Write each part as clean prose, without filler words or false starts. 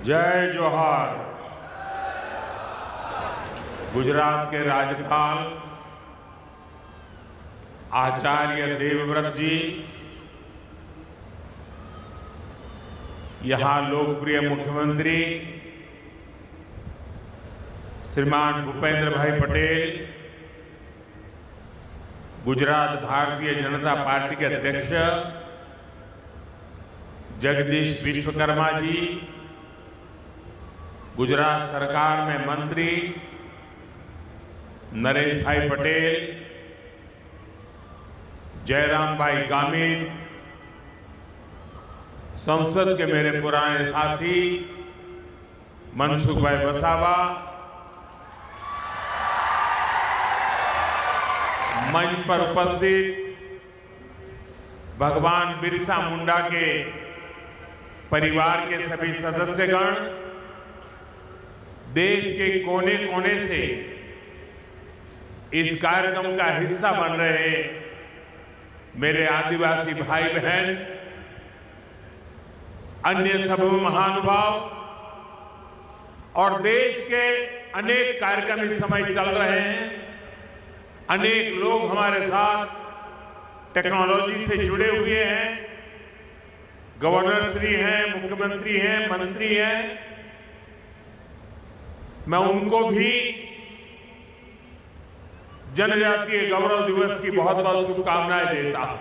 जय जोहार। गुजरात के राज्यपाल आचार्य देवव्रत जी, यहां लोकप्रिय मुख्यमंत्री श्रीमान भूपेंद्र भाई पटेल, गुजरात भारतीय जनता पार्टी के अध्यक्ष जगदीश विश्वकर्मा जी, गुजरात सरकार में मंत्री नरेश भाई पटेल, जयराम भाई गामित, संसद के मेरे पुराने साथी मनसुख भाई वसावा, मंच पर उपस्थित भगवान बिरसा मुंडा के परिवार के सभी सदस्यगण, देश के कोने कोने से इस कार्यक्रम का हिस्सा बन रहे मेरे आदिवासी भाई बहन, अन्य सब महानुभाव और देश के अनेक कार्यक्रम इस समय चल रहे हैं। अनेक लोग हमारे साथ टेक्नोलॉजी से जुड़े हुए हैं, गवर्नर श्री हैं, मुख्यमंत्री हैं, मंत्री हैं। मैं उनको भी जनजातीय गौरव दिवस की बहुत बहुत शुभकामनाएं देता हूं।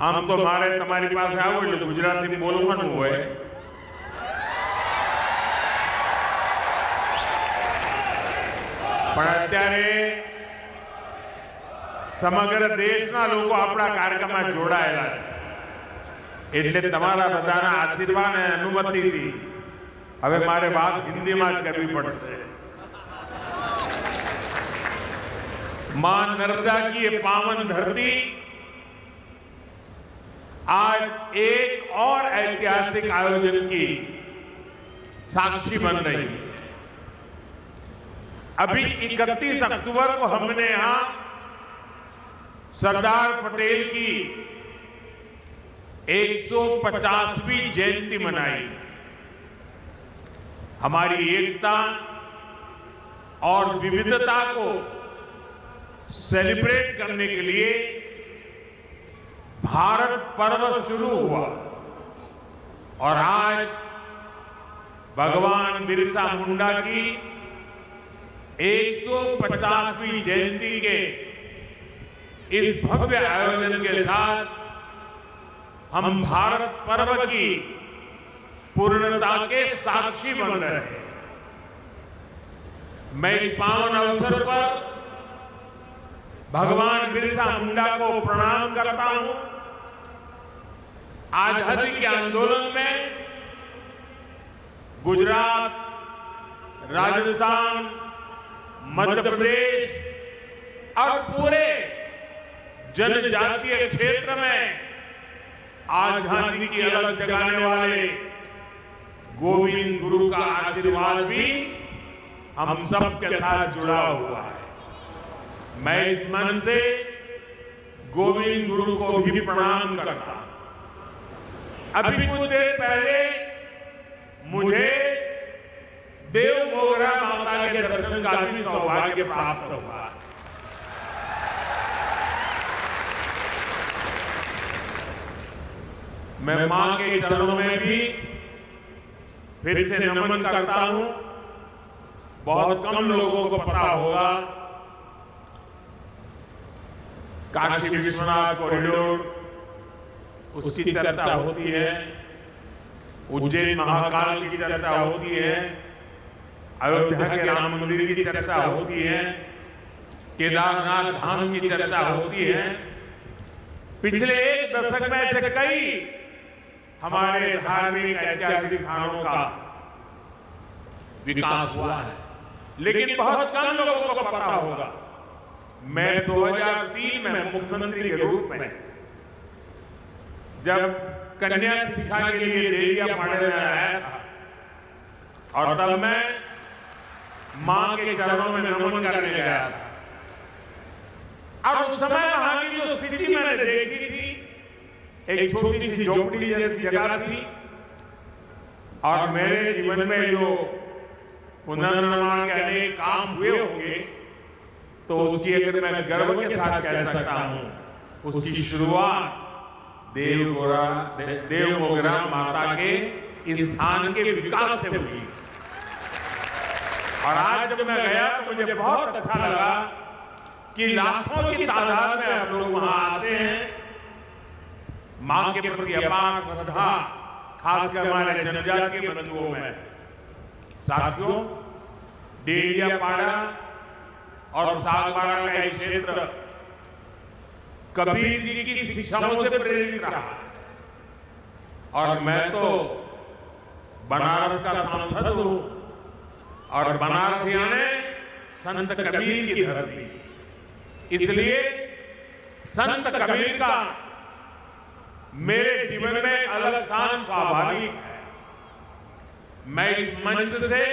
हम तो मारे तुम्हारी पास आओ जो गुजराती बोलવાનું હોય, પણ અત્યારે સમગ્ર દેશના લોકો આપણા કાર્યક્રમમાં જોડાયેલા છે, એટલે તમારા બધાના આશીર્વાદ અને અનુમતિથી હવે મારે વાત હિન્દીમાં જ કરવી પડશે। मां नर्मदा की ये पावन धरती आज एक और ऐतिहासिक आयोजन की साक्षी बन रही है। अभी 31 अक्टूबर को हमने यहां सरदार पटेल की 150वीं जयंती मनाई। हमारी एकता और विविधता को सेलिब्रेट करने के लिए भारत पर्व शुरू हुआ और आज भगवान बिरसा मुंडा की 150वीं जयंती के इस भव्य आयोजन के साथ हम भारत पर्व की पूर्णता के साक्षी बन रहे हैं। मैं इस पावन अवसर पर भगवान बिरसा मुंडा को प्रणाम करता हूं। आजादी के आंदोलन में गुजरात, राजस्थान, मध्य प्रदेश और पूरे जनजातीय क्षेत्र में आजादी की अलग जगाने वाले गोविंद गुरु का आशीर्वाद भी हम सबके साथ जुड़ा हुआ है। मैं इस मन से गोविंद गुरु को भी प्रणाम करता हूं। अभी कुछ देर पहले मुझे देव मोगरा माता के दर्शन का भी सौभाग्य प्राप्त हुआ। मैं मां के चरणों में भी फिर से नमन करता हूं। बहुत कम लोगों को पता होगा, काशी विश्वनाथ कॉरिडोर उसकी चर्चा होती है, उज्जैन महाकाल की चर्चा होती है, अयोध्या के राम मंदिर की चर्चा होती है, केदारनाथ धाम की चर्चा होती है। पिछले एक दशक में ऐसे कई हमारे धार्मिक ऐतिहासिक स्थानों का विकास हुआ है, लेकिन बहुत कम लोगों को पता होगा। मैं 2003 में मुख्यमंत्री के रूप में जब कन्या शिक्षा के लिए देरियापाड़े में आया था और तब मैं मां के चरणों में नमन करने गया था और उस समय वहां की जो स्थिति मैंने देखी थी एक छोटी सी झोपड़ी जैसी जगह थी और मेरे जीवन में जो पुनर्निर्माण के अनेक काम हुए होंगे तो उसकी अगर मैं गर्व के साथ कह सकता हूं, उसकी शुरुआत देवमोगरा माता के इस स्थान के विकास से हुई। और आज जब मैं गया तो मुझे बहुत अच्छा लगा कि लाखों की तादाद में आप लोग वहां आते हैं, मां के प्रति अपार श्रद्धा, खासकर हमारे जनजातीय बंधुओं में। साथियों, डेरियापाड़ा और सागवाड़ा का एक क्षेत्र कबीर जी की शिक्षाओं से प्रेरित रहा और मैं तो बनारस का सांसद हूं और बनारस यानी संत कबीर की धरती, इसलिए संत कबीर का मेरे जीवन में अलग स्थान स्वाभाविक है। मैं इस मंच से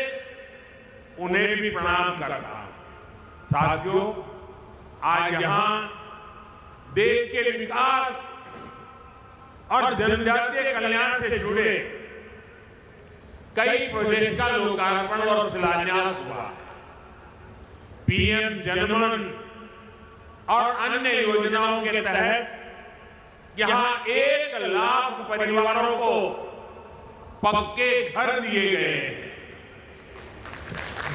उन्हें भी प्रणाम करता हूं। साथियों, आज यहां देश के विकास और जनजातीय कल्याण से जुड़े कई प्रोजेक्ट का लोकार्पण और शिलान्यास हुआ। पीएम जनमन और अन्य योजनाओं के तहत यहां 1 लाख परिवारों को पक्के घर दिए गए हैं।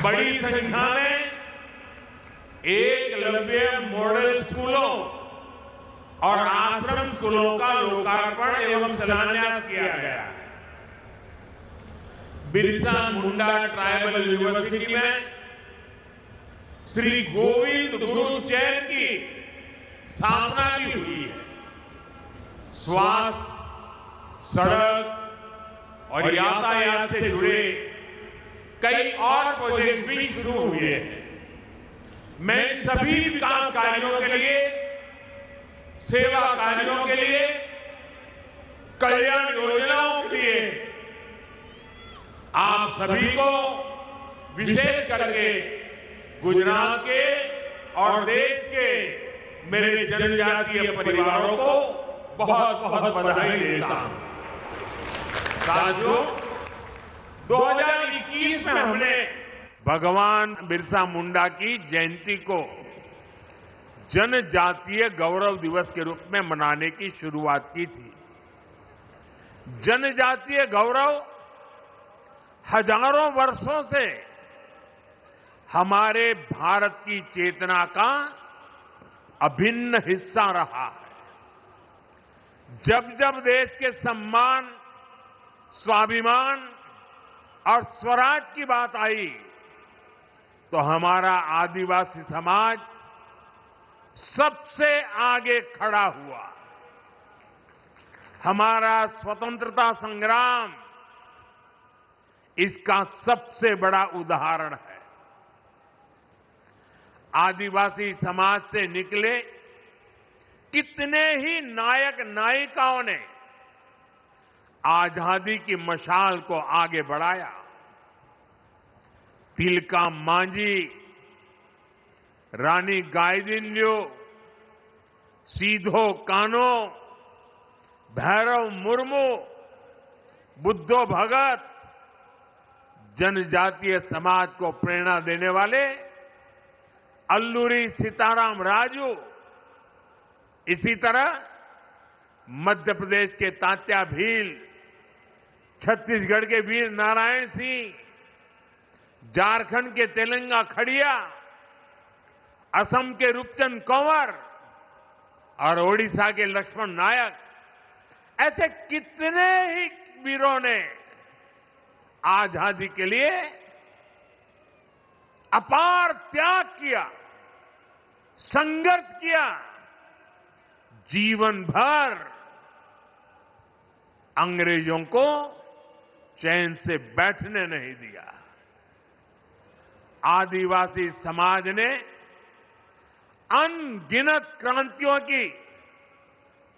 बड़ी संख्या में एकलव्य मॉडल स्कूलों और आश्रम स्कूलों का लोकार्पण एवं शिलान्यास किया गया। बिरसा मुंडा ट्राइबल यूनिवर्सिटी में श्री गोविंद गुरु चैन की स्थापना भी हुई है। स्वास्थ्य, सड़क और यातायात से जुड़े कई और प्रोजेक्ट भी शुरू हुए हैं। मैं सभी विकास कार्यों के लिए, सेवा कार्यों के लिए, कल्याण योजनाओं के लिए आप सभी को विशेष करके गुजरात के और देश के मेरे जनजातीय परिवारों को बहुत बहुत बधाई देता हूं। साथियों, 2021 में हमने भगवान बिरसा मुंडा की जयंती को जनजातीय गौरव दिवस के रूप में मनाने की शुरुआत की थी। जनजातीय गौरव हजारों वर्षों से हमारे भारत की चेतना का अभिन्न हिस्सा रहा है। जब जब देश के सम्मान, स्वाभिमान और स्वराज की बात आई तो हमारा आदिवासी समाज सबसे आगे खड़ा हुआ। हमारा स्वतंत्रता संग्राम इसका सबसे बड़ा उदाहरण है। आदिवासी समाज से निकले कितने ही नायक नायिकाओं ने आजादी की मशाल को आगे बढ़ाया। तिलका मांझी, रानी गाइदिन्ल्यू, सीधो कान्हो, भैरव मुर्मू, बुद्धो भगत, जनजातीय समाज को प्रेरणा देने वाले अल्लूरी सीताराम राजू, इसी तरह मध्य प्रदेश के तात्या भील, छत्तीसगढ़ के वीर नारायण सिंह, झारखंड के तेलंगा खड़िया, असम के रूपचंद कंवर और ओडिशा के लक्ष्मण नायक, ऐसे कितने ही वीरों ने आजादी के लिए अपार त्याग किया, संघर्ष किया, जीवन भर अंग्रेजों को चैन से बैठने नहीं दिया। आदिवासी समाज ने अनगिनत क्रांतियों की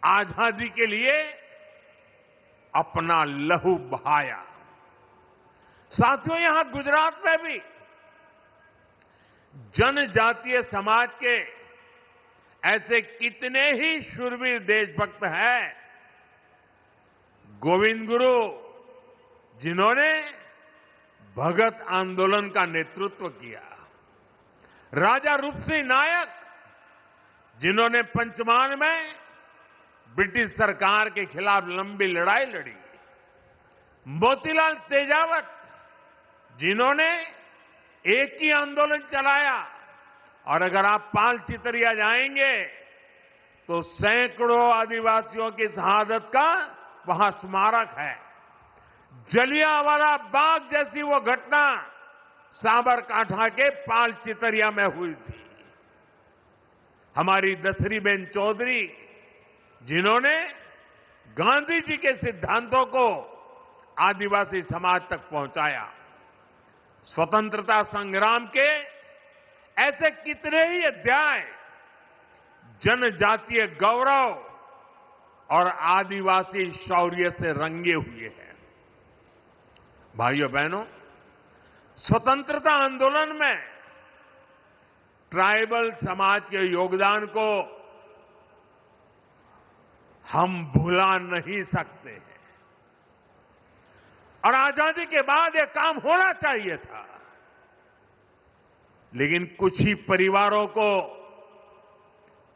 आजादी के लिए अपना लहू बहाया। साथियों, यहां गुजरात में भी जनजातीय समाज के ऐसे कितने ही शूरवीर देशभक्त हैं गोविंद गुरु जिन्होंने भगत आंदोलन का नेतृत्व किया, राजा रूप सिंह नायक जिन्होंने पंचमान में ब्रिटिश सरकार के खिलाफ लंबी लड़ाई लड़ी, मोतीलाल तेजावत जिन्होंने एक ही आंदोलन चलाया, और अगर आप पाल चितरिया जाएंगे तो सैकड़ों आदिवासियों की शहादत का वहां स्मारक है। जलियांवाला बाग जैसी वो घटना साबरकांठा के पाल चितरिया में हुई थी। हमारी दसरीबेन चौधरी जिन्होंने गांधी जी के सिद्धांतों को आदिवासी समाज तक पहुंचाया। स्वतंत्रता संग्राम के ऐसे कितने ही अध्याय जनजातीय गौरव और आदिवासी शौर्य से रंगे हुए हैं। भाइयों बहनों, स्वतंत्रता आंदोलन में ट्राइबल समाज के योगदान को हम भुला नहीं सकते हैं, और आजादी के बाद यह काम होना चाहिए था। लेकिन कुछ ही परिवारों को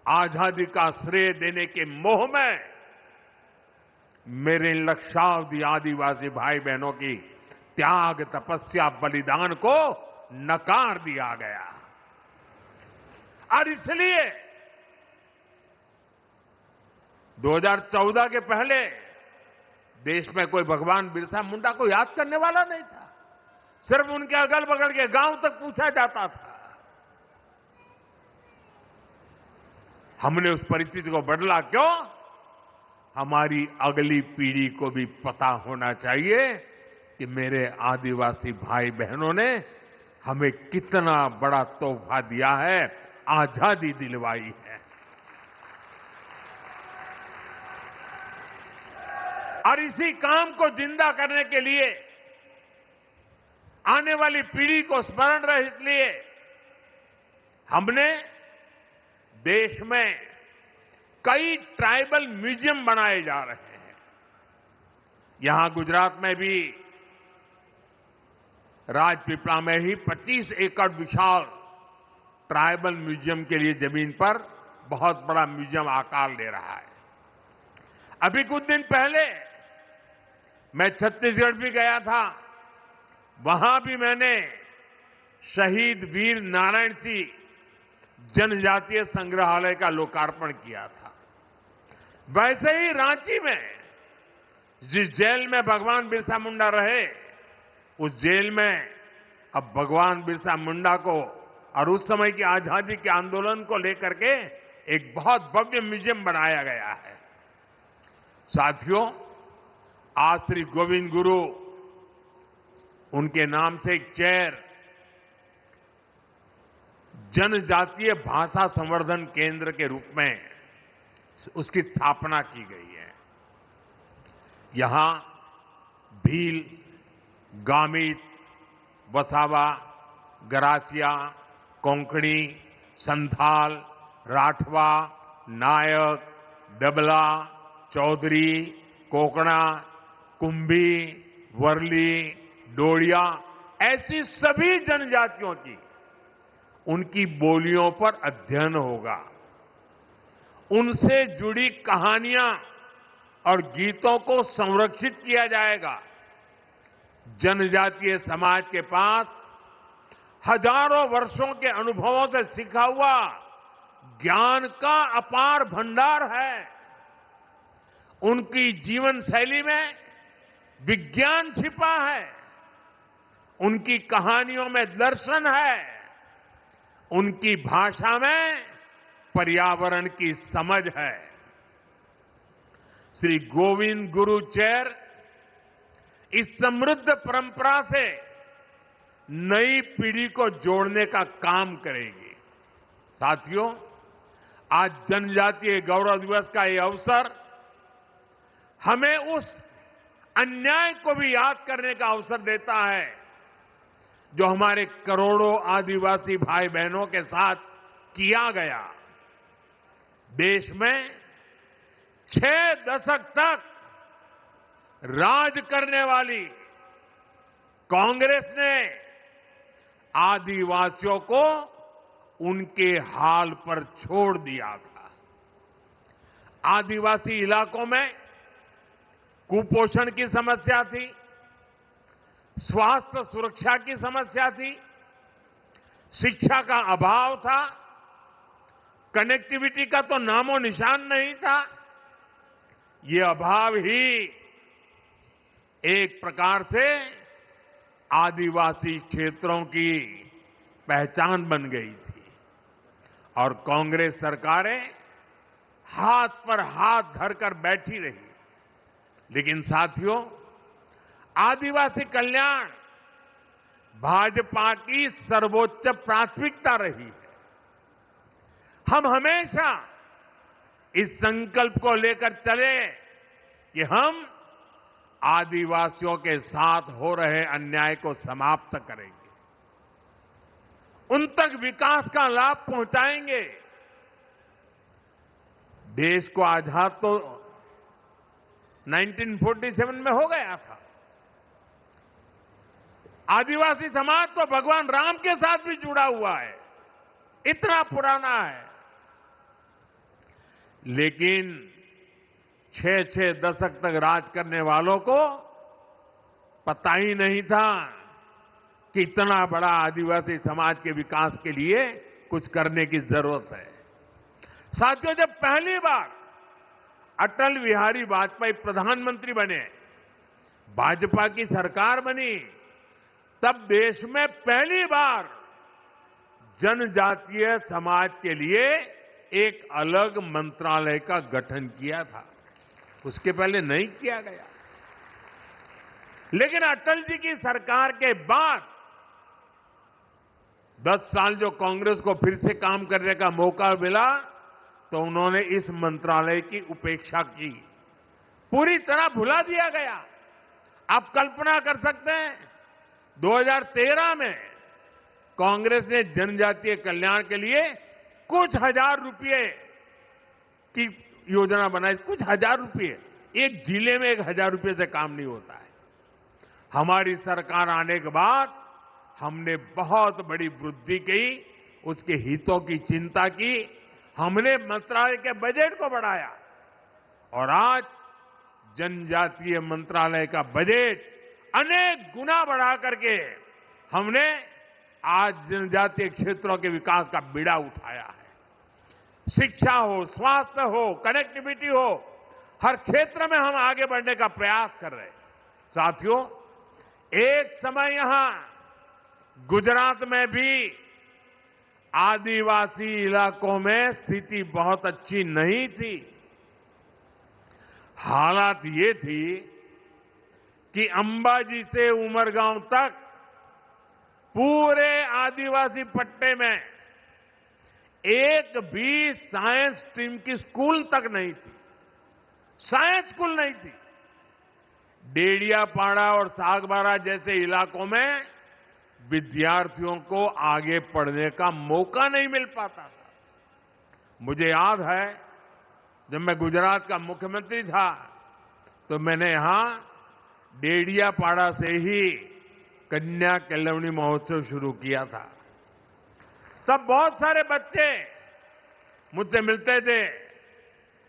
आजादी का श्रेय देने के मोह में मेरे लक्षावधि आदिवासी भाई बहनों की त्याग, तपस्या, बलिदान को नकार दिया गया। और इसलिए 2014 के पहले देश में कोई भगवान बिरसा मुंडा को याद करने वाला नहीं था। सिर्फ उनके अगल बगल के गांव तक पूछा जाता था। हमने उस परिस्थिति को बदला। क्यों? हमारी अगली पीढ़ी को भी पता होना चाहिए कि मेरे आदिवासी भाई बहनों ने हमें कितना बड़ा तोहफा दिया है, आजादी दिलवाई है। और इसी काम को जिंदा करने के लिए, आने वाली पीढ़ी को स्मरण रहे इसलिए हमने देश में कई ट्राइबल म्यूजियम बनाए जा रहे हैं। यहां गुजरात में भी राजपीपला में ही 25 एकड़ विशाल ट्राइबल म्यूजियम के लिए जमीन पर बहुत बड़ा म्यूजियम आकार ले रहा है। अभी कुछ दिन पहले मैं छत्तीसगढ़ भी गया था। वहां भी मैंने शहीद वीर नारायण सिंह जनजातीय संग्रहालय का लोकार्पण किया था। वैसे ही रांची में जिस जेल में भगवान बिरसा मुंडा रहे, उस जेल में अब भगवान बिरसा मुंडा को और उस समय की आजादी के आंदोलन को लेकर के एक बहुत भव्य म्यूजियम बनाया गया है। साथियों, आज श्री गोविंद गुरु उनके नाम से एक चेयर जनजातीय भाषा संवर्धन केंद्र के रूप में उसकी स्थापना की गई है। यहां भील, गामित, वसावा, गरासिया, कोंकणी, संथाल, राठवा, नायक, दबला, चौधरी, कोकणा, कुंभी, वर्ली, डोडिया, ऐसी सभी जनजातियों की उनकी बोलियों पर अध्ययन होगा। उनसे जुड़ी कहानियां और गीतों को संरक्षित किया जाएगा। जनजातीय समाज के पास हजारों वर्षों के अनुभवों से सीखा हुआ ज्ञान का अपार भंडार है। उनकी जीवन शैली में विज्ञान छिपा है। उनकी कहानियों में दर्शन है। उनकी भाषा में पर्यावरण की समझ है। श्री गोविंद गुरु चेयर इस समृद्ध परंपरा से नई पीढ़ी को जोड़ने का काम करेगी। साथियों, आज जनजातीय गौरव दिवस का ये अवसर हमें उस अन्याय को भी याद करने का अवसर देता है जो हमारे करोड़ों आदिवासी भाई बहनों के साथ किया गया। देश में 6 दशक तक राज करने वाली कांग्रेस ने आदिवासियों को उनके हाल पर छोड़ दिया था। आदिवासी इलाकों में कुपोषण की समस्या थी, स्वास्थ्य सुरक्षा की समस्या थी, शिक्षा का अभाव था, कनेक्टिविटी का तो नामो निशान नहीं था। ये अभाव ही एक प्रकार से आदिवासी क्षेत्रों की पहचान बन गई थी और कांग्रेस सरकारें हाथ पर हाथ धरकर बैठी रही। लेकिन साथियों, आदिवासी कल्याण भाजपा की सर्वोच्च प्राथमिकता रही है। हम हमेशा इस संकल्प को लेकर चले कि हम आदिवासियों के साथ हो रहे अन्याय को समाप्त करेंगे, उन तक विकास का लाभ पहुंचाएंगे। देश को आजाद तो 1947 में हो गया था। आदिवासी समाज तो भगवान राम के साथ भी जुड़ा हुआ है, इतना पुराना है। लेकिन 6-6 दशक तक राज करने वालों को पता ही नहीं था कि इतना बड़ा आदिवासी समाज के विकास के लिए कुछ करने की जरूरत है। साथियों, जब पहली बार अटल बिहारी वाजपेयी प्रधानमंत्री बने, भाजपा की सरकार बनी, तब देश में पहली बार जनजातीय समाज के लिए एक अलग मंत्रालय का गठन किया था। उसके पहले नहीं किया गया। लेकिन अटल जी की सरकार के बाद 10 साल जो कांग्रेस को फिर से काम करने का मौका मिला, तो उन्होंने इस मंत्रालय की उपेक्षा की, पूरी तरह भुला दिया गया। आप कल्पना कर सकते हैं, 2013 में कांग्रेस ने जनजातीय कल्याण के लिए कुछ हजार रुपए की योजना बनाई। कुछ हजार रुपए, एक जिले में 1000 रुपए से काम नहीं होता है। हमारी सरकार आने के बाद हमने बहुत बड़ी वृद्धि की, उसके हितों की चिंता की, हमने मंत्रालय के बजट को बढ़ाया और आज जनजातीय मंत्रालय का बजट अनेक गुना बढ़ा करके हमने आज जनजातीय क्षेत्रों के विकास का बीड़ा उठाया है। शिक्षा हो, स्वास्थ्य हो, कनेक्टिविटी हो, हर क्षेत्र में हम आगे बढ़ने का प्रयास कर रहे हैं। साथियों, एक समय यहां गुजरात में भी आदिवासी इलाकों में स्थिति बहुत अच्छी नहीं थी। हालात ये थी कि अंबाजी से उमरगांव तक पूरे आदिवासी पट्टे में एक भी साइंस स्ट्रीम की स्कूल तक नहीं थी। साइंस स्कूल नहीं थी। डेडियापाड़ा और सागबारा जैसे इलाकों में विद्यार्थियों को आगे पढ़ने का मौका नहीं मिल पाता था। मुझे याद है, जब मैं गुजरात का मुख्यमंत्री था तो मैंने यहां डेडियापाड़ा से ही कन्या केलवनी महोत्सव शुरू किया था। तब बहुत सारे बच्चे मुझसे मिलते थे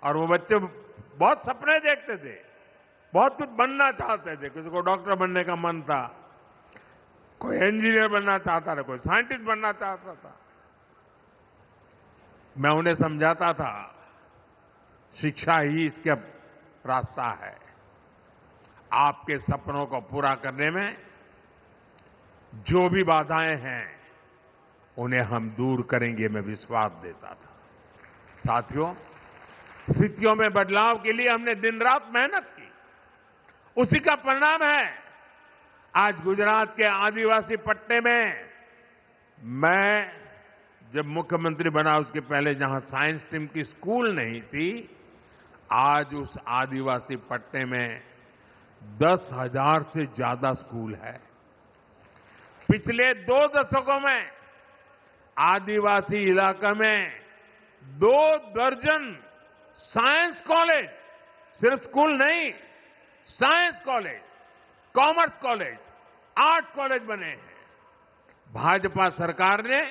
और वो बच्चे बहुत सपने देखते थे, बहुत कुछ बनना चाहते थे। किसी को डॉक्टर बनने का मन था, कोई इंजीनियर बनना चाहता था, कोई साइंटिस्ट बनना चाहता था। मैं उन्हें समझाता था, शिक्षा ही इसका रास्ता है। आपके सपनों को पूरा करने में जो भी बाधाएं हैं उन्हें हम दूर करेंगे, मैं विश्वास देता था। साथियों, स्थितियों में बदलाव के लिए हमने दिन रात मेहनत की। उसी का परिणाम है आज गुजरात के आदिवासी पट्टे में, मैं जब मुख्यमंत्री बना उसके पहले जहां साइंस स्ट्रीम की स्कूल नहीं थी, आज उस आदिवासी पट्टे में 10,000 से ज्यादा स्कूल है। पिछले 2 दशकों में आदिवासी इलाका में 2 दर्जन साइंस कॉलेज, सिर्फ स्कूल नहीं, science college, commerce college, arts college बने हैं। भाजपा सरकार ने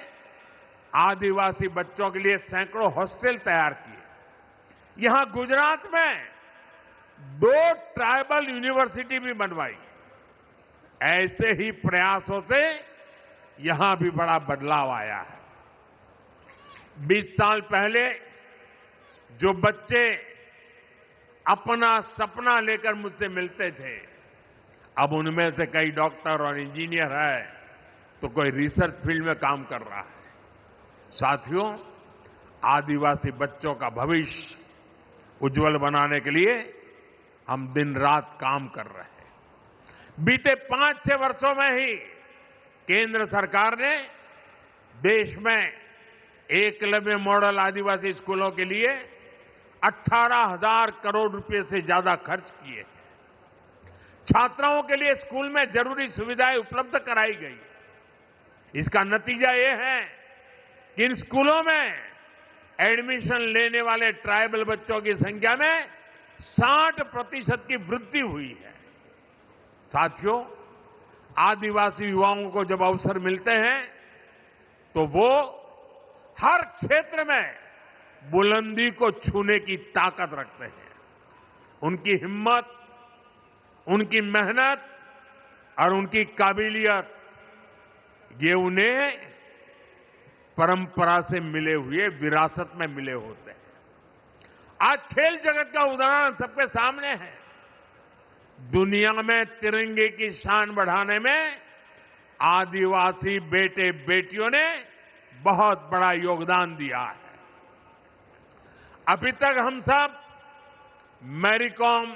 आदिवासी बच्चों के लिए सैकड़ों हॉस्टल तैयार किए। यहां गुजरात में 2 ट्राइबल यूनिवर्सिटी भी बनवाई। ऐसे ही प्रयासों से यहां भी बड़ा बदलाव आया है। 20 साल पहले जो बच्चे अपना सपना लेकर मुझसे मिलते थे, अब उनमें से कई डॉक्टर और इंजीनियर है, तो कोई रिसर्च फील्ड में काम कर रहा है। साथियों, आदिवासी बच्चों का भविष्य उज्जवल बनाने के लिए हम दिन रात काम कर रहे हैं। बीते 5-6 वर्षों में ही केंद्र सरकार ने देश में एकलव्य मॉडल आदिवासी स्कूलों के लिए 18,000 करोड़ रुपए से ज्यादा खर्च किए। छात्राओं के लिए स्कूल में जरूरी सुविधाएं उपलब्ध कराई गई। इसका नतीजा यह है कि इन स्कूलों में एडमिशन लेने वाले ट्राइबल बच्चों की संख्या में 60% की वृद्धि हुई है। साथियों, आदिवासी युवाओं को जब अवसर मिलते हैं तो वो हर क्षेत्र में बुलंदी को छूने की ताकत रखते हैं। उनकी हिम्मत, उनकी मेहनत और उनकी काबिलियत, ये उन्हें परंपरा से मिले हुए, विरासत में मिले होते हैं। आज खेल जगत का उदाहरण सबके सामने है। दुनिया में तिरंगे की शान बढ़ाने में आदिवासी बेटे बेटियों ने बहुत बड़ा योगदान दिया है। अभी तक हम सब मैरी कॉम,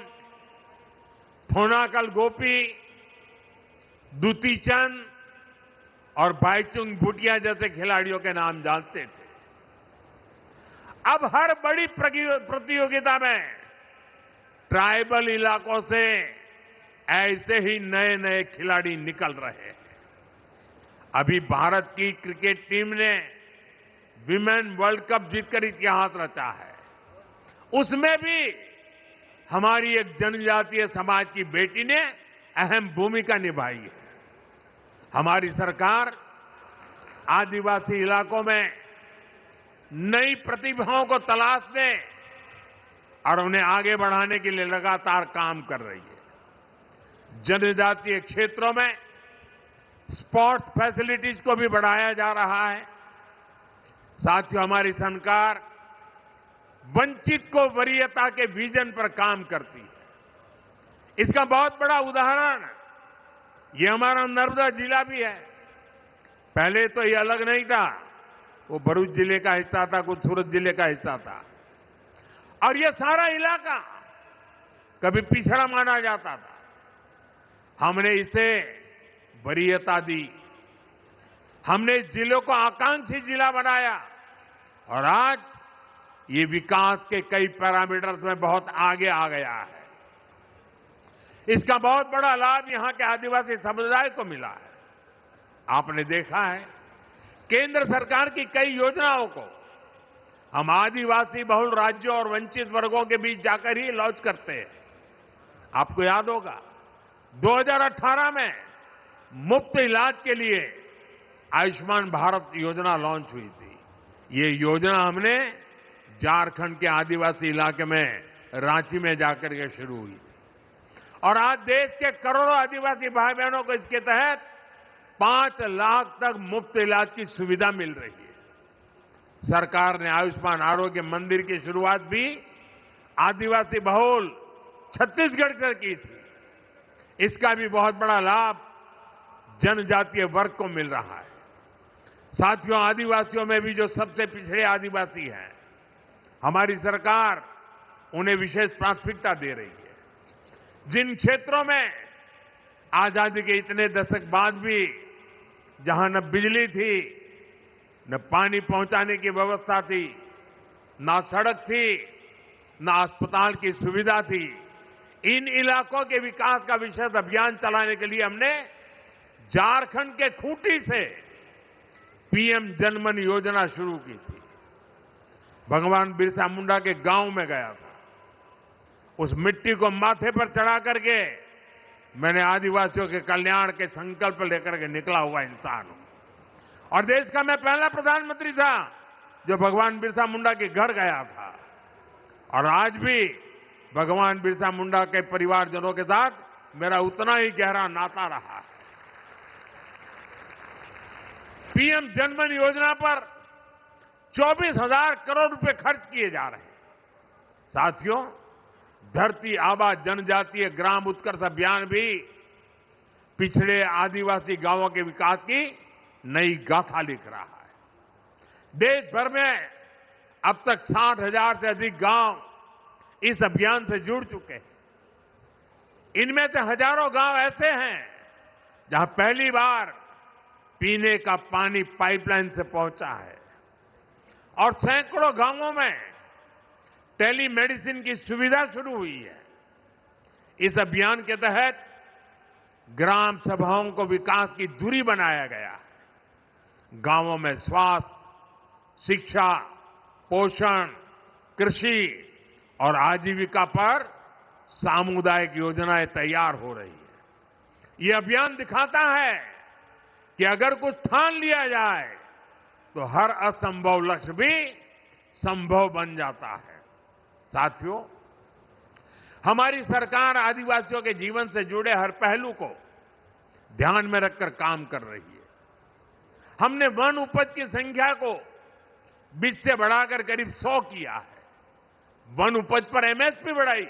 थोनाकल गोपी, दुती चंद और भाईचुंग भूटिया जैसे खिलाड़ियों के नाम जानते थे। अब हर बड़ी प्रतियोगिता में ट्राइबल इलाकों से ऐसे ही नए नए खिलाड़ी निकल रहे हैं। अभी भारत की क्रिकेट टीम ने विमेन वर्ल्ड कप जीतकर इतिहास रचा है। उसमें भी हमारी एक जनजातीय समाज की बेटी ने अहम भूमिका निभाई है। हमारी सरकार आदिवासी इलाकों में नई प्रतिभाओं को तलाशने और उन्हें आगे बढ़ाने के लिए लगातार काम कर रही है। जनजातीय क्षेत्रों में स्पोर्ट्स फैसिलिटीज को भी बढ़ाया जा रहा है। साथियों, हमारी सरकार वंचित को वरीयता के विजन पर काम करती है। इसका बहुत बड़ा उदाहरण ये हमारा नर्मदा जिला भी है। पहले तो ये अलग नहीं था, वो भरूच जिले का हिस्सा था, कुछ सूरत जिले का हिस्सा था, और ये सारा इलाका कभी पिछड़ा माना जाता था। हमने इसे वरीयता दी, हमने इस जिले को आकांक्षी जिला बनाया और आज ये विकास के कई पैरामीटर्स में बहुत आगे आ गया है। इसका बहुत बड़ा लाभ यहां के आदिवासी समुदाय को मिला है। आपने देखा है, केंद्र सरकार की कई योजनाओं को हम आदिवासी बहुल राज्यों और वंचित वर्गों के बीच जाकर ही लॉन्च करते हैं। आपको याद होगा 2018 में मुफ्त इलाज के लिए आयुष्मान भारत योजना लॉन्च हुई थी। ये योजना हमने झारखंड के आदिवासी इलाके में रांची में जाकर के शुरू हुई थी और आज देश के करोड़ों आदिवासी भाई बहनों को इसके तहत 5 लाख तक मुफ्त इलाज की सुविधा मिल रही है। सरकार ने आयुष्मान आरोग्य मंदिर की शुरुआत भी आदिवासी बहुल छत्तीसगढ़ से की थी। इसका भी बहुत बड़ा लाभ जनजातीय वर्ग को मिल रहा है। साथियों, आदिवासियों में भी जो सबसे पिछड़े आदिवासी हैं, हमारी सरकार उन्हें विशेष प्राथमिकता दे रही है। जिन क्षेत्रों में आजादी के इतने दशक बाद भी जहां न बिजली थी, न पानी पहुंचाने की व्यवस्था थी, न सड़क थी, न अस्पताल की सुविधा थी, इन इलाकों के विकास का विशेष अभियान चलाने के लिए हमने झारखंड के खूंटी से पीएम जनमन योजना शुरू की थी। भगवान बिरसा मुंडा के गांव में गया था उस मिट्टी को माथे पर चढ़ा करके मैंने आदिवासियों के कल्याण के संकल्प लेकर के निकला हुआ इंसान हूं। और देश का मैं पहला प्रधानमंत्री था जो भगवान बिरसा मुंडा के घर गया था। और आज भी भगवान बिरसा मुंडा के परिवारजनों के साथ मेरा उतना ही गहरा नाता रहा है। पीएम जनधन योजना पर 24,000 करोड़ रुपए खर्च किए जा रहे हैं। साथियों, धरती आबा जनजातीय ग्राम उत्कर्ष अभियान भी पिछड़े आदिवासी गांवों के विकास की नई गाथा लिख रहा है। देश भर में अब तक 60,000 से अधिक गांव इस अभियान से जुड़ चुके हैं। इनमें से हजारों गांव ऐसे हैं जहां पहली बार पीने का पानी पाइपलाइन से पहुंचा है और सैकड़ों गांवों में टेलीमेडिसिन की सुविधा शुरू हुई है। इस अभियान के तहत ग्राम सभाओं को विकास की धुरी बनाया गया है। गांवों में स्वास्थ्य, शिक्षा, पोषण, कृषि और आजीविका पर सामुदायिक योजनाएं तैयार हो रही है। ये अभियान दिखाता है कि अगर कुछ ठान लिया जाए तो हर असंभव लक्ष्य भी संभव बन जाता है। साथियों, हमारी सरकार आदिवासियों के जीवन से जुड़े हर पहलू को ध्यान में रखकर काम कर रही है। हमने वन उपज की संख्या को 20 से बढ़ाकर करीब 100 किया है। वन उपज पर एमएसपी बढ़ाई।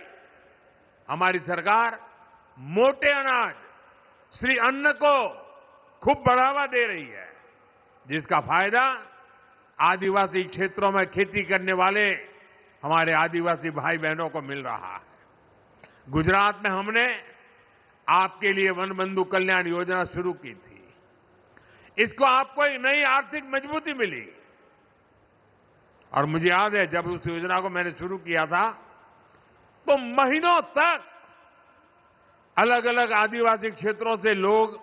हमारी सरकार मोटे अनाज, श्री अन्न को खूब बढ़ावा दे रही है, जिसका फायदा आदिवासी क्षेत्रों में खेती करने वाले हमारे आदिवासी भाई बहनों को मिल रहा है। गुजरात में हमने आपके लिए वन बंधु कल्याण योजना शुरू की थी। इसको आपको एक नई आर्थिक मजबूती मिली। और मुझे याद है जब उस योजना को मैंने शुरू किया था तो महीनों तक अलग अलग आदिवासी क्षेत्रों से लोग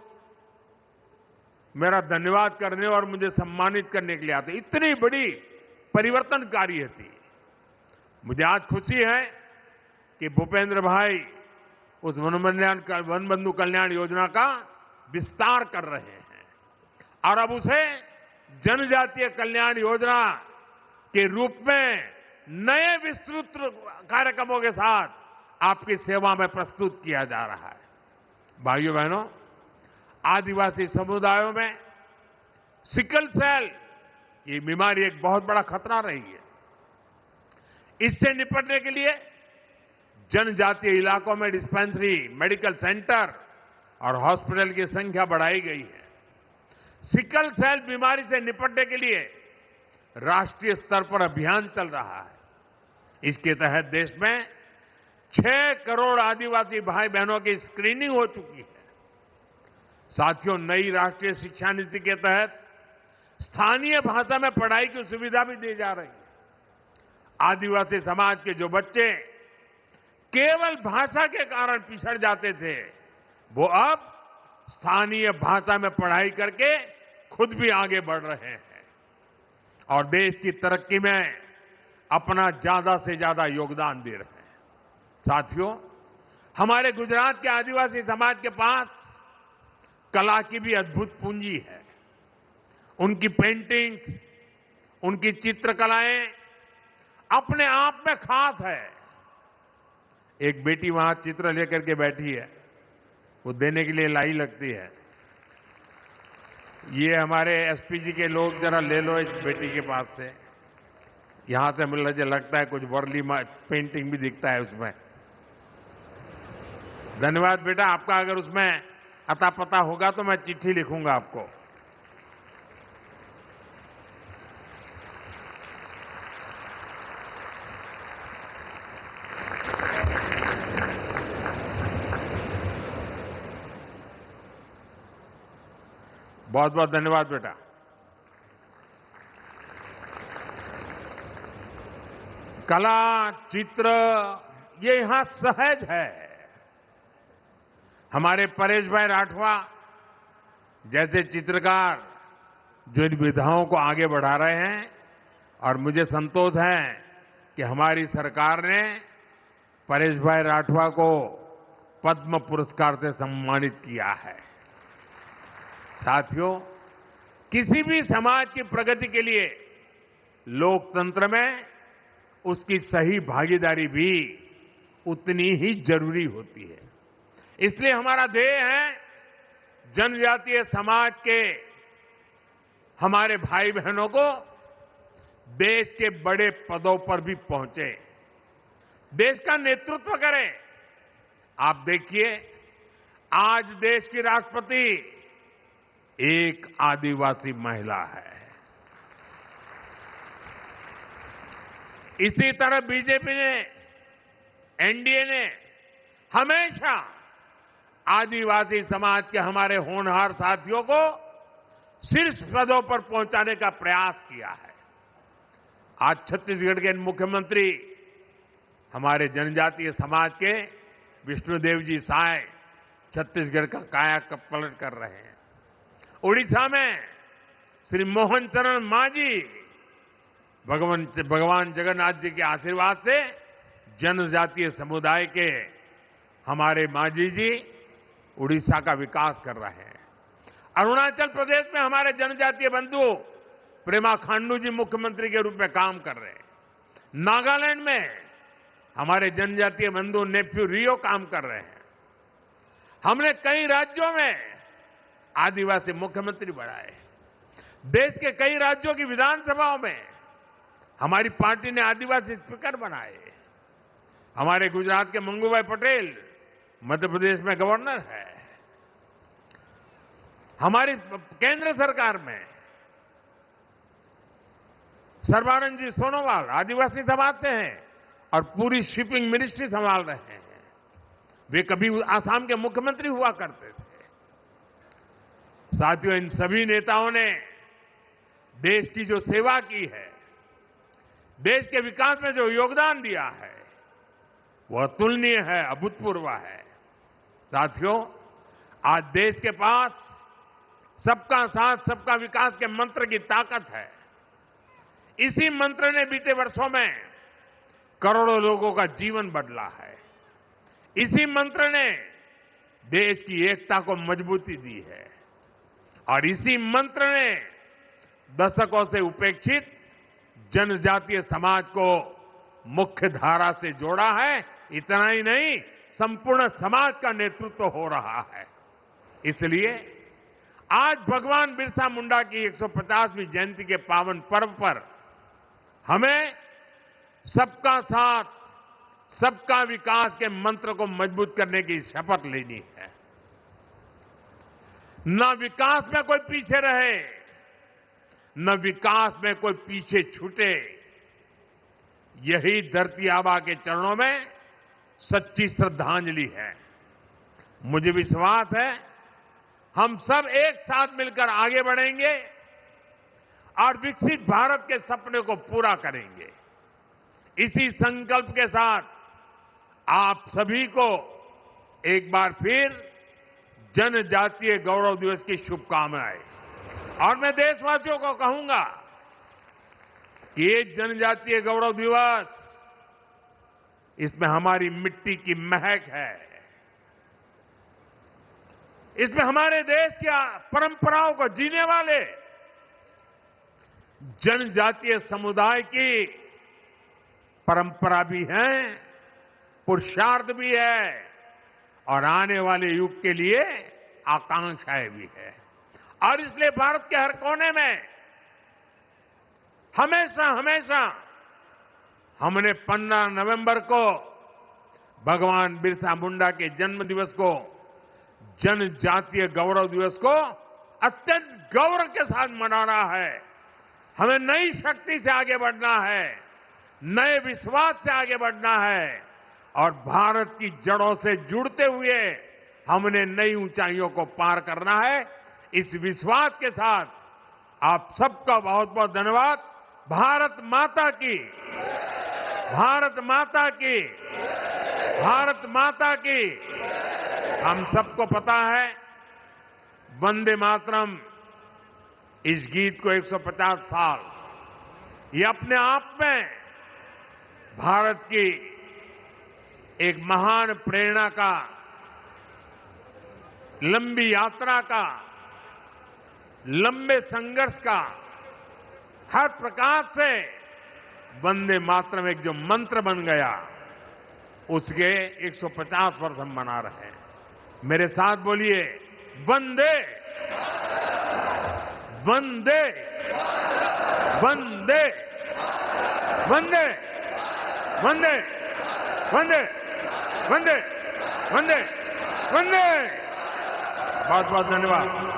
मेरा धन्यवाद करने और मुझे सम्मानित करने के लिए आते। इतनी बड़ी परिवर्तनकारी थी। मुझे आज खुशी है कि भूपेंद्र भाई उस वन बंधु कल्याण योजना का विस्तार कर रहे हैं और अब उसे जनजातीय कल्याण योजना के रूप में नए विस्तृत कार्यक्रमों के साथ आपकी सेवा में प्रस्तुत किया जा रहा है। भाइयों बहनों, आदिवासी समुदायों में सिकल सेल ये बीमारी एक बहुत बड़ा खतरा रही है। इससे निपटने के लिए जनजातीय इलाकों में डिस्पेंसरी, मेडिकल सेंटर और हॉस्पिटल की संख्या बढ़ाई गई है। सिकल सेल बीमारी से निपटने के लिए राष्ट्रीय स्तर पर अभियान चल रहा है। इसके तहत देश में 6 करोड़ आदिवासी भाई बहनों की स्क्रीनिंग हो चुकी है। साथियों, नई राष्ट्रीय शिक्षा नीति के तहत स्थानीय भाषा में पढ़ाई की सुविधा भी दी जा रही है। आदिवासी समाज के जो बच्चे केवल भाषा के कारण पिछड़ जाते थे, वो अब स्थानीय भाषा में पढ़ाई करके खुद भी आगे बढ़ रहे हैं और देश की तरक्की में अपना ज्यादा से ज्यादा योगदान दे रहे हैं। साथियों, हमारे गुजरात के आदिवासी समाज के पास कला की भी अद्भुत पूंजी है। उनकी पेंटिंग्स, उनकी चित्रकलाएं अपने आप में खास है। एक बेटी वहां चित्र लेकर के बैठी है, वो देने के लिए लाई लगती है। ये हमारे एसपी जी के लोग जरा ले लो इस बेटी के पास से। यहां से मुझे लगता है कुछ वर्ली पेंटिंग भी दिखता है उसमें। धन्यवाद बेटा, आपका अगर उसमें अता पता होगा तो मैं चिट्ठी लिखूंगा आपको। बहुत बहुत धन्यवाद बेटा। कला, चित्र ये यहां सहज है। हमारे परेश भाई राठवा जैसे चित्रकार जो इन विधाओं को आगे बढ़ा रहे हैं और मुझे संतोष है कि हमारी सरकार ने परेश भाई राठवा को पद्म पुरस्कार से सम्मानित किया है। साथियों, किसी भी समाज की प्रगति के लिए लोकतंत्र में उसकी सही भागीदारी भी उतनी ही जरूरी होती है। इसलिए हमारा ध्येय है जनजातीय समाज के हमारे भाई बहनों को देश के बड़े पदों पर भी पहुंचे, देश का नेतृत्व करें। आप देखिए, आज देश की राष्ट्रपति एक आदिवासी महिला है। इसी तरह बीजेपी ने, एनडीए ने हमेशा आदिवासी समाज के हमारे होनहार साथियों को शीर्ष पदों पर पहुंचाने का प्रयास किया है। आज छत्तीसगढ़ के मुख्यमंत्री हमारे जनजातीय समाज के विष्णुदेव जी साय छत्तीसगढ़ का कायापलट कर रहे हैं। उड़ीसा में श्री मोहन चरण मांझी भगवान जगन्नाथ जी के आशीर्वाद से जनजातीय समुदाय के हमारे मांझी जी उड़ीसा का विकास कर रहे हैं। अरुणाचल प्रदेश में हमारे जनजातीय बंधु प्रेमा खांडू जी मुख्यमंत्री के रूप में काम कर रहे हैं। नागालैंड में हमारे जनजातीय बंधु नेफ्यू रियो काम कर रहे हैं। हमने कई राज्यों में आदिवासी मुख्यमंत्री बनाए। देश के कई राज्यों की विधानसभाओं में हमारी पार्टी ने आदिवासी स्पीकर बनाए। हमारे गुजरात के मंगूभाई पटेल मध्य प्रदेश में गवर्नर है। हमारी केंद्र सरकार में सर्बानंद जी सोनोवाल आदिवासी समाज से हैं और पूरी शिपिंग मिनिस्ट्री संभाल रहे हैं। वे कभी आसाम के मुख्यमंत्री हुआ करते थे। साथियों, इन सभी नेताओं ने देश की जो सेवा की है, देश के विकास में जो योगदान दिया है, वह अतुलनीय है, अभूतपूर्व है। साथियों, आज देश के पास सबका साथ सबका विकास के मंत्र की ताकत है। इसी मंत्र ने बीते वर्षों में करोड़ों लोगों का जीवन बदला है। इसी मंत्र ने देश की एकता को मजबूती दी है और इसी मंत्र ने दशकों से उपेक्षित जनजातीय समाज को मुख्य धारा से जोड़ा है। इतना ही नहीं, संपूर्ण समाज का नेतृत्व हो रहा है। इसलिए आज भगवान बिरसा मुंडा की 150वीं जयंती के पावन पर्व पर हमें सबका साथ सबका विकास के मंत्र को मजबूत करने की शपथ लेनी है। न विकास में कोई पीछे रहे, न विकास में कोई पीछे छूटे। यही धरती आबा के चरणों में सच्ची श्रद्धांजलि है। मुझे विश्वास है हम सब एक साथ मिलकर आगे बढ़ेंगे और विकसित भारत के सपने को पूरा करेंगे। इसी संकल्प के साथ आप सभी को एक बार फिर जनजातीय गौरव दिवस की शुभकामनाएं। और मैं देशवासियों को कहूंगा कि ये जनजातीय गौरव दिवस, इसमें हमारी मिट्टी की महक है, इसमें हमारे देश की परंपराओं को जीने वाले जनजातीय समुदाय की परंपरा भी है, पुरुषार्थ भी है और आने वाले युग के लिए आकांक्षाएं भी है। और इसलिए भारत के हर कोने में हमेशा हमेशा हमने 15 नवंबर को भगवान बिरसा मुंडा के जन्म दिवस को, जनजातीय गौरव दिवस को अत्यंत गौरव के साथ मनाना है। हमें नई शक्ति से आगे बढ़ना है, नए विश्वास से आगे बढ़ना है और भारत की जड़ों से जुड़ते हुए हमने नई ऊंचाइयों को पार करना है। इस विश्वास के साथ आप सबका बहुत बहुत धन्यवाद। भारत माता की, भारत माता की, भारत माता की। हम सबको पता है वंदे मातरम, इस गीत को 150 साल, ये अपने आप में भारत की एक महान प्रेरणा का, लंबी यात्रा का, लंबे संघर्ष का, हर प्रकार से वंदे मातरम एक जो मंत्र बन गया, उसके 150 वर्ष हम मना रहे हैं। मेरे साथ बोलिए, वंदे वंदे वंदे वंदे वंदे वंदे वंदे वंदे वंदे। बहुत बहुत धन्यवाद।